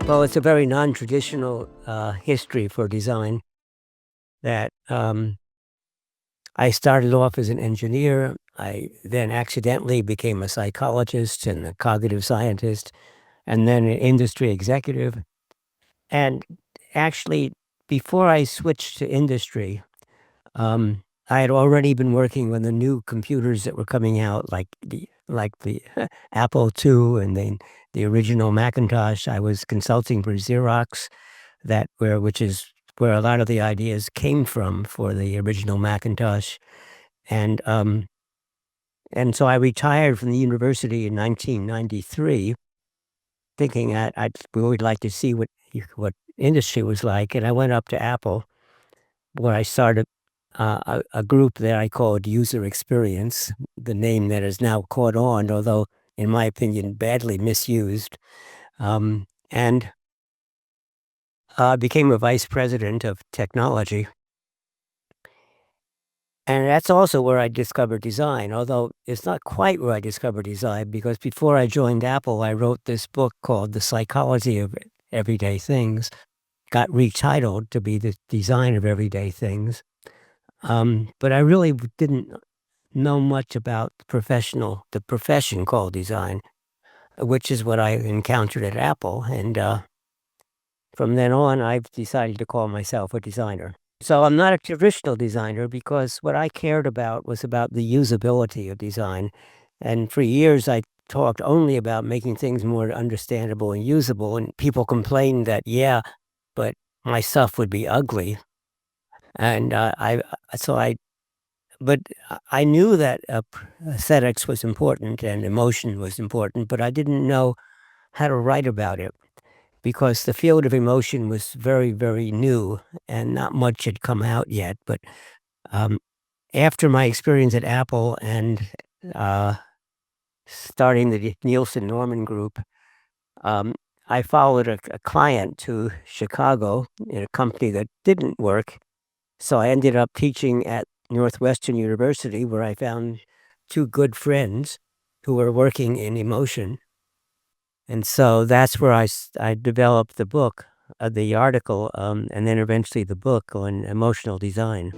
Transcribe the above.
Well, it's a very non-traditional history for design that I started off as an engineer. I then accidentally became a psychologist and a cognitive scientist, and then an industry executive. And actually, before I switched to industry, I had already been working on the new computers that were coming out, like the Apple II and then the original Macintosh. I was consulting for Xerox, which is where a lot of the ideas came from for the original Macintosh. And and so I retired from the university in 1993, thinking I'd really like to see what industry was like. And I went up to Apple, where I started a group that I called User Experience, the name that is now caught on, although in my opinion badly misused, and became a vice president of technology. And that's also where I discovered design, although it's not quite where I discovered design, because before I joined Apple, I wrote this book called The Psychology of Everyday Things, got retitled to be The Design of Everyday Things. But I really didn't know much about the profession called design, which is what I encountered at Apple. And from then on, I've decided to call myself a designer. So I'm not a traditional designer because what I cared about was about the usability of design. And for years, I talked only about making things more understandable and usable. And people complained that, yeah, but my stuff would be ugly. And but I knew that aesthetics was important and emotion was important, but I didn't know how to write about it, because the field of emotion was very, very new and not much had come out yet. But after my experience at Apple and starting the Nielsen Norman Group, I followed a client to Chicago in a company that didn't work. So I ended up teaching at Northwestern University, where I found two good friends who were working in emotion. And so that's where I developed the book, the article, and then eventually the book on emotional design.